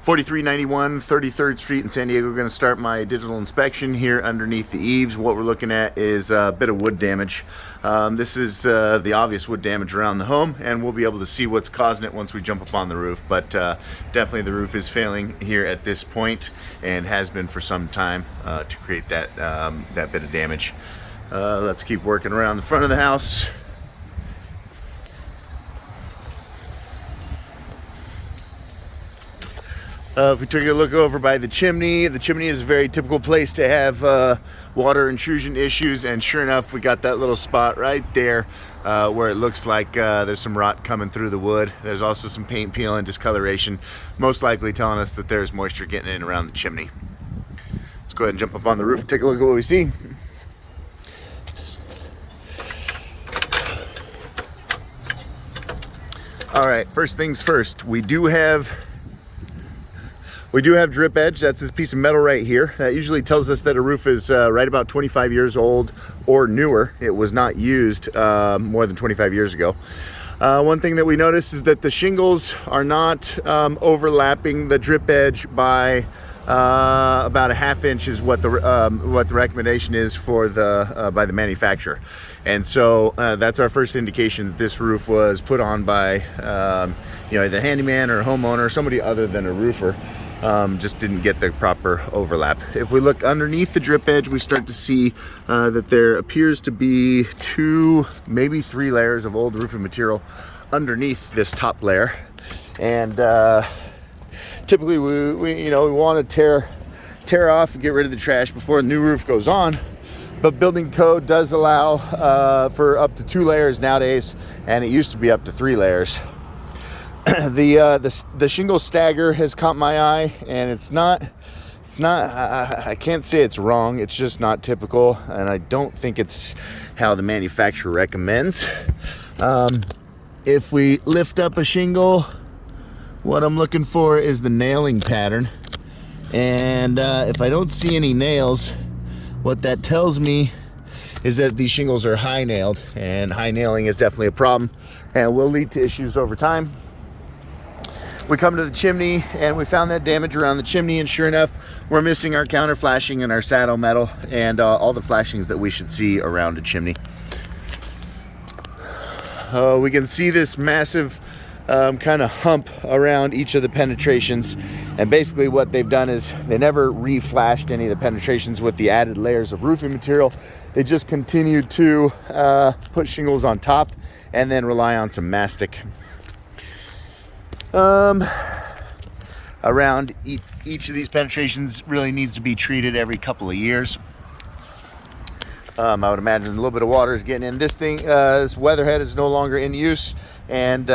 4391 33rd Street in San Diego. Going to start my digital inspection here underneath the eaves. What we're looking at is a bit of wood damage. This is the obvious wood damage around the home, and we'll be able to see what's causing it once we jump up on the roof. But definitely the roof is failing here at this point, and has been for some time to create that bit of damage. Let's keep working around the front of the house. If we took a look over by the chimney is a very typical place to have water intrusion issues, and sure enough, we got that little spot right there where it looks like there's some rot coming through the wood. There's also some paint peel and discoloration, most likely telling us that there's moisture getting in around the chimney. Let's go ahead and jump up on the roof and take a look at what we see. All right, first things first, we do have drip edge. That's this piece of metal right here. That usually tells us that a roof is right about 25 years old or newer. It was not used more than 25 years ago. One thing that we notice is that the shingles are not overlapping the drip edge by about a half inch is what the recommendation is for by the manufacturer. And so that's our first indication that this roof was put on by either handyman or homeowner or somebody other than a roofer. Just didn't get the proper overlap. If we look underneath the drip edge, we start to see that there appears to be 2, maybe 3 layers of old roofing material underneath this top layer. And typically we want to tear off and get rid of the trash before the new roof goes on. But building code does allow for up to 2 layers nowadays, and it used to be up to 3 layers. The shingle stagger has caught my eye, and it's not I can't say it's wrong, it's just not typical, and I don't think it's how the manufacturer recommends. If we lift up a shingle, what I'm looking for is the nailing pattern, and if I don't see any nails, what that tells me is that these shingles are high nailed, and high nailing is definitely a problem and will lead to issues over time. We come to the chimney, and we found that damage around the chimney, and sure enough, we're missing our counter flashing and our saddle metal and all the flashings that we should see around a chimney. We can see this massive kind of hump around each of the penetrations, and basically what they've done is they never re-flashed any of the penetrations with the added layers of roofing material. They just continued to put shingles on top and then rely on some mastic. Around each of these penetrations really needs to be treated every couple of years. I would imagine a little bit of water is getting in. This weatherhead is no longer in use and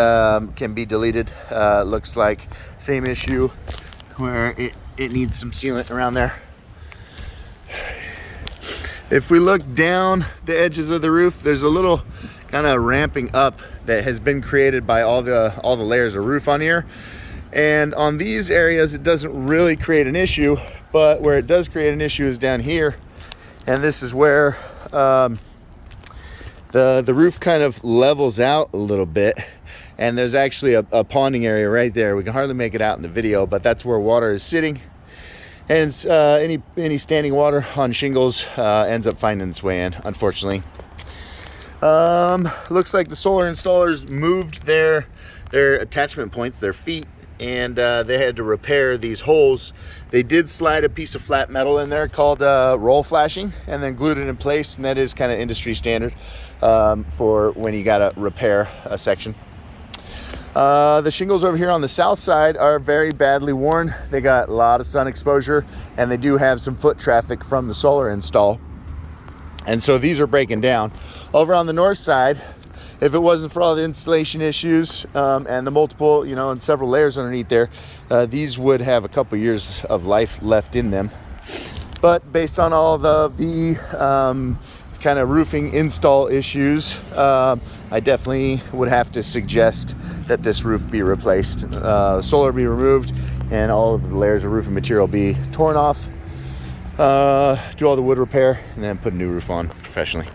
can be deleted. Looks like same issue where it needs some sealant around there. If we look down the edges of the roof, there's a little kind of ramping up that has been created by all the layers of roof on here. And on these areas, it doesn't really create an issue, but where it does create an issue is down here. And this is where the roof kind of levels out a little bit. And there's actually a ponding area right there. We can hardly make it out in the video, but that's where water is sitting. And any standing water on shingles ends up finding its way in, unfortunately. Looks like the solar installers moved their attachment points, their feet, and they had to repair these holes. They did slide a piece of flat metal in there called roll flashing, and then glued it in place, and that is kind of industry standard for when you gotta repair a section. The shingles over here on the south side are very badly worn. They got a lot of sun exposure, and they do have some foot traffic from the solar install. And so these are breaking down. Over on the north side, if it wasn't for all the installation issues and the multiple, and several layers underneath there, these would have a couple years of life left in them. But based on all the kind of roofing install issues, I definitely would have to suggest that this roof be replaced. Solar be removed, and all of the layers of roofing material be torn off. Do all the wood repair, and then put a new roof on professionally.